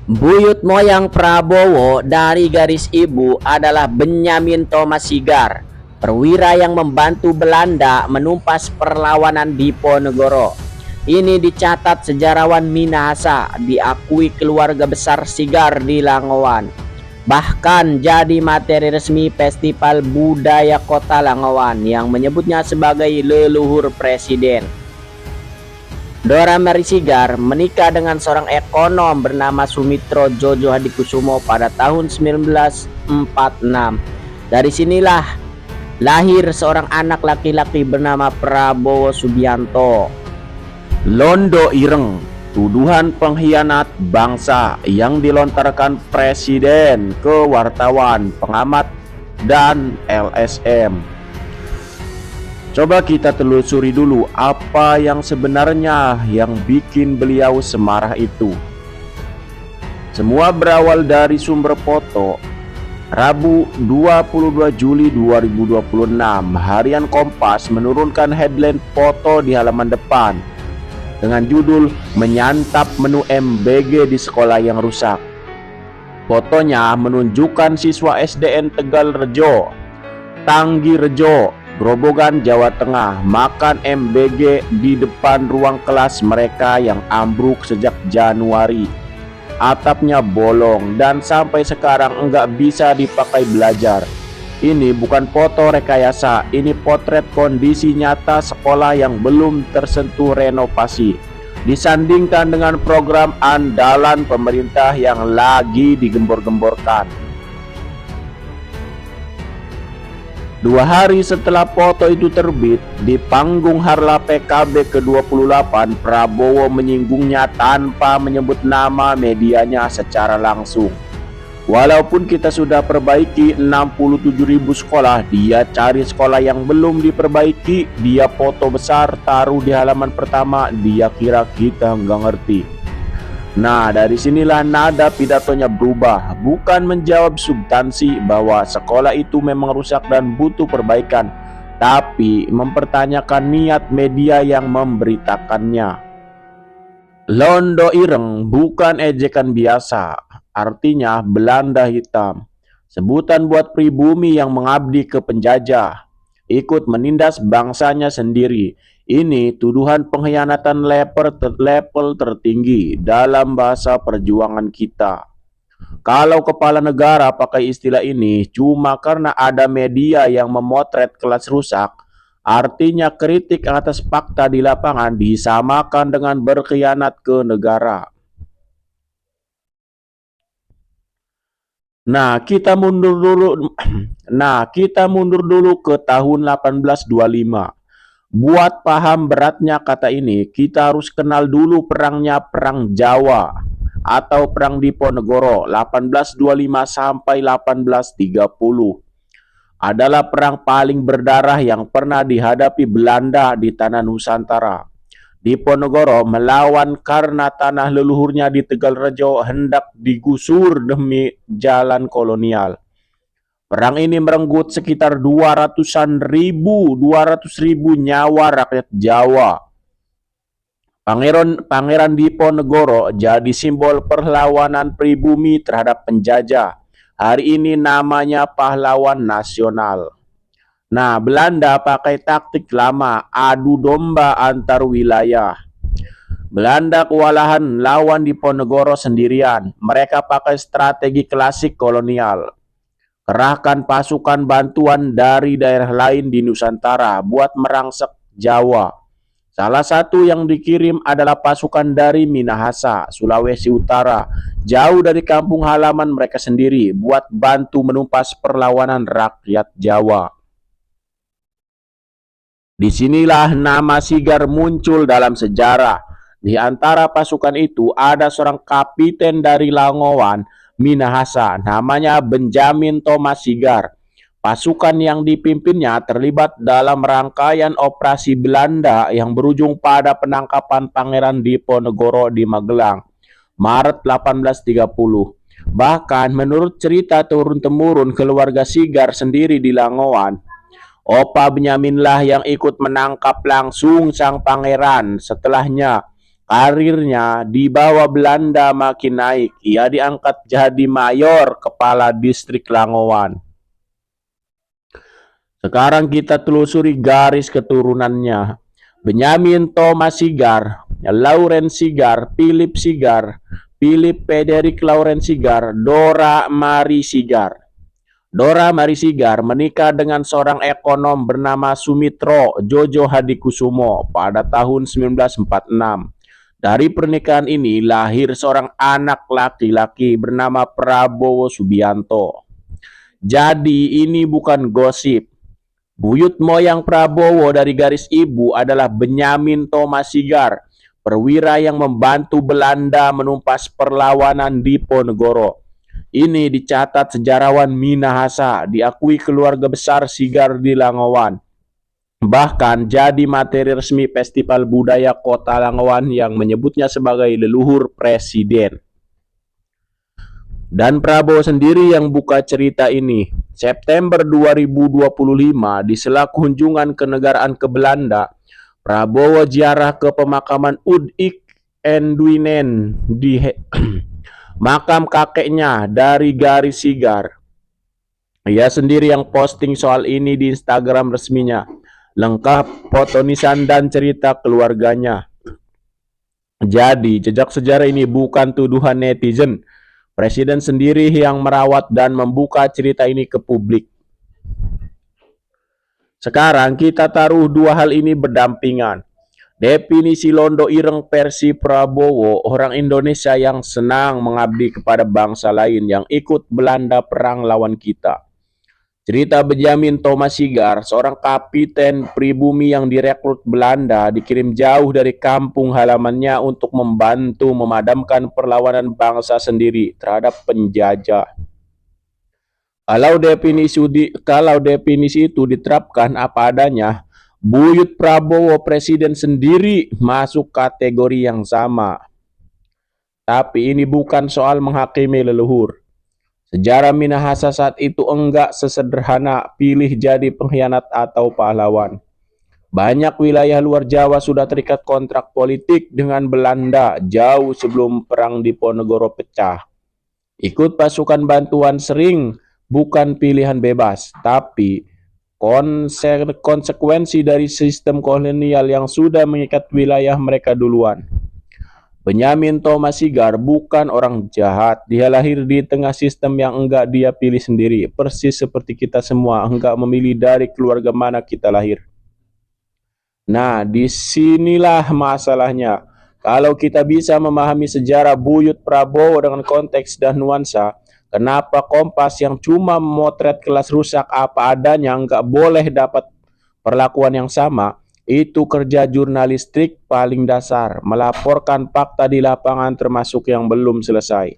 Buyut moyang Prabowo dari garis ibu adalah Benyamin Thomas Sigar, perwira yang membantu Belanda menumpas perlawanan Diponegoro. Ini dicatat sejarawan Minahasa, diakui keluarga besar Sigar di Langowan. Bahkan jadi materi resmi Festival Budaya Kota Langowan yang menyebutnya sebagai leluhur presiden. Dora Mary Sigar menikah dengan seorang ekonom bernama Sumitro Jojo Hadikusumo pada tahun 1946. Dari sinilah lahir seorang anak laki-laki bernama Prabowo Subianto. Londo Ireng, tuduhan pengkhianat bangsa yang dilontarkan presiden ke wartawan, pengamat, dan LSM. Coba kita telusuri dulu apa yang sebenarnya yang bikin beliau semarah itu. Semua berawal dari sumber foto. Rabu 22 Juli 2026, Harian Kompas menurunkan headline foto di halaman depan dengan judul "Menyantap menu MBG di sekolah yang rusak". Fotonya menunjukkan siswa SDN Tegalrejo, Tanggirejo, Grobogan, Jawa Tengah makan MBG di depan ruang kelas mereka yang ambruk sejak Januari. Atapnya bolong dan sampai sekarang enggak bisa dipakai belajar. Ini bukan foto rekayasa, ini potret kondisi nyata sekolah yang belum tersentuh renovasi, disandingkan dengan program andalan pemerintah yang lagi digembor-gemborkan. 2 hari setelah foto itu terbit, di panggung Harla PKB ke-28, Prabowo menyinggungnya tanpa menyebut nama medianya secara langsung. Walaupun kita sudah perbaiki 67.000 sekolah, dia cari sekolah yang belum diperbaiki, dia foto besar taruh di halaman pertama, dia kira kita nggak ngerti. Nah, dari sinilah nada pidatonya berubah, bukan menjawab substansi bahwa sekolah itu memang rusak dan butuh perbaikan, tapi mempertanyakan niat media yang memberitakannya. Londo Ireng bukan ejekan biasa, artinya Belanda hitam, sebutan buat pribumi yang mengabdi ke penjajah, ikut menindas bangsanya sendiri. Ini tuduhan pengkhianatan level tertinggi dalam bahasa perjuangan kita. Kalau kepala negara pakai istilah ini cuma karena ada media yang memotret kelas rusak, artinya kritik atas fakta di lapangan disamakan dengan berkhianat ke negara. Nah, kita mundur dulu ke tahun 1825. Buat paham beratnya kata ini, kita harus kenal dulu perang Jawa atau Perang Diponegoro 1825 sampai 1830. Adalah perang paling berdarah yang pernah dihadapi Belanda di tanah Nusantara. Diponegoro melawan karena tanah leluhurnya di Tegalrejo hendak digusur demi jalan kolonial. Perang ini merenggut sekitar 200 ribu nyawa rakyat Jawa. Pangeran Diponegoro jadi simbol perlawanan pribumi terhadap penjajah. Hari ini namanya pahlawan nasional. Nah, Belanda pakai taktik lama, adu domba antar wilayah. Belanda kewalahan lawan Diponegoro sendirian. Mereka pakai strategi klasik kolonial. Kerahkan pasukan bantuan dari daerah lain di Nusantara buat merangsek Jawa. Salah satu yang dikirim adalah pasukan dari Minahasa, Sulawesi Utara, jauh dari kampung halaman mereka sendiri, buat bantu menumpas perlawanan rakyat Jawa. Disinilah nama Sigar muncul dalam sejarah. Di antara pasukan itu ada seorang kapiten dari Langowan, Minahasa, namanya Benyamin Thomas Sigar. Pasukan yang dipimpinnya terlibat dalam rangkaian operasi Belanda yang berujung pada penangkapan Pangeran Diponegoro di Magelang, Maret 1830. Bahkan menurut cerita turun-temurun keluarga Sigar sendiri di Langowan, Opa Benyamin lah yang ikut menangkap langsung sang pangeran. Setelahnya, Karirnya di bawah Belanda makin naik. Ia diangkat jadi mayor kepala distrik Langowan. Sekarang kita telusuri garis keturunannya. Benyamin Thomas Sigar, Lauren Sigar, Philip Sigar, Philip Frederick Lauren Sigar, Dora Mari Sigar. Dora Mari Sigar menikah dengan seorang ekonom bernama Sumitro Jojo Hadikusumo pada tahun 1946. Dari pernikahan ini lahir seorang anak laki-laki bernama Prabowo Subianto. Jadi ini bukan gosip. Buyut moyang Prabowo dari garis ibu adalah Benyamin Thomas Sigar, perwira yang membantu Belanda menumpas perlawanan Diponegoro. Ini dicatat sejarawan Minahasa, diakui keluarga besar Sigar di Langowan. Bahkan jadi materi resmi Festival Budaya Kota Langowan yang menyebutnya sebagai leluhur presiden. Dan Prabowo sendiri yang buka cerita ini. September 2025 di sela kunjungan kenegaraan ke Belanda, Prabowo ziarah ke pemakaman Udik Enduinen di makam kakeknya dari garis Sigar. Ia sendiri yang posting soal ini di Instagram resminya. Lengkap foto nisan dan cerita keluarganya. Jadi, jejak sejarah ini bukan tuduhan netizen. Presiden sendiri yang merawat dan membuka cerita ini ke publik. Sekarang kita taruh dua hal ini berdampingan. Definisi Londo Ireng versi Prabowo, orang Indonesia yang senang mengabdi kepada bangsa lain yang ikut Belanda perang lawan kita. Cerita Benyamin Thomas Sigar, seorang kapiten pribumi yang direkrut Belanda, dikirim jauh dari kampung halamannya untuk membantu memadamkan perlawanan bangsa sendiri terhadap penjajah. Kalau definisi itu diterapkan apa adanya, buyut Prabowo presiden sendiri masuk kategori yang sama. Tapi ini bukan soal menghakimi leluhur. Sejarah Minahasa saat itu enggak sesederhana pilih jadi pengkhianat atau pahlawan. Banyak wilayah luar Jawa sudah terikat kontrak politik dengan Belanda jauh sebelum perang Diponegoro pecah. Ikut pasukan bantuan sering bukan pilihan bebas, tapi konsekuensi dari sistem kolonial yang sudah mengikat wilayah mereka duluan. Benyamin Thomas Sigar bukan orang jahat. Dia lahir di tengah sistem yang enggak dia pilih sendiri. Persis seperti kita semua enggak memilih dari keluarga mana kita lahir. Nah, disinilah masalahnya. Kalau kita bisa memahami sejarah buyut Prabowo dengan konteks dan nuansa, kenapa Kompas yang cuma memotret kelas rusak apa adanya enggak boleh dapat perlakuan yang sama? Itu kerja jurnalistik paling dasar, melaporkan fakta di lapangan termasuk yang belum selesai.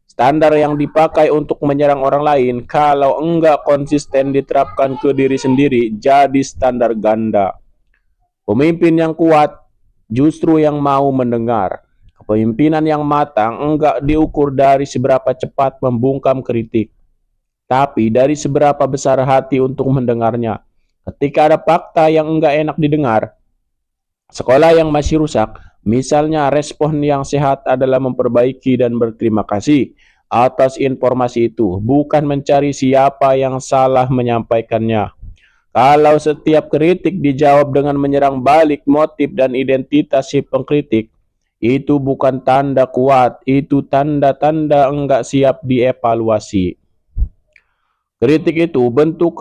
Standar yang dipakai untuk menyerang orang lain kalau enggak konsisten diterapkan ke diri sendiri jadi standar ganda. Pemimpin yang kuat justru yang mau mendengar. Kepemimpinan yang matang enggak diukur dari seberapa cepat membungkam kritik, tapi dari seberapa besar hati untuk mendengarnya. Ketika ada fakta yang enggak enak didengar, sekolah yang masih rusak, misalnya respon yang sehat adalah memperbaiki dan berterima kasih atas informasi itu, bukan mencari siapa yang salah menyampaikannya. Kalau setiap kritik dijawab dengan menyerang balik motif dan identitas si pengkritik, itu bukan tanda kuat, itu tanda-tanda enggak siap dievaluasi. Kritik itu bentuk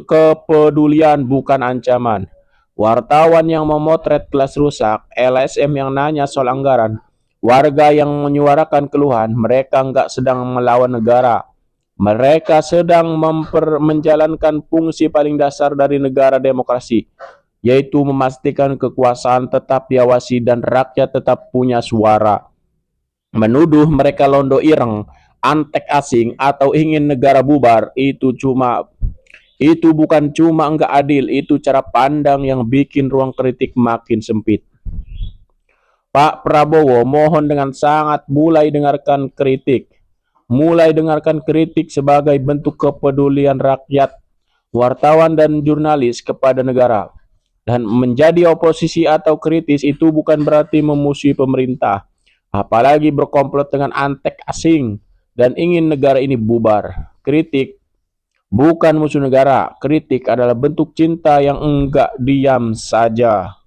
kepedulian bukan ancaman. Wartawan yang memotret kelas rusak, LSM yang nanya soal anggaran, warga yang menyuarakan keluhan, mereka enggak sedang melawan negara. Mereka sedang menjalankan fungsi paling dasar dari negara demokrasi, yaitu memastikan kekuasaan tetap diawasi dan rakyat tetap punya suara. Menuduh mereka londo ireng, antek asing atau ingin negara bubar itu bukan cuma enggak adil, itu cara pandang yang bikin ruang kritik makin sempit. Pak Prabowo mohon dengan sangat mulai dengarkan kritik sebagai bentuk kepedulian rakyat, wartawan dan jurnalis kepada negara. Dan menjadi oposisi atau kritis itu bukan berarti memusuhi pemerintah, apalagi berkomplot dengan antek asing dan ingin negara ini bubar. Kritik bukan musuh negara, kritik adalah bentuk cinta yang enggak diam saja.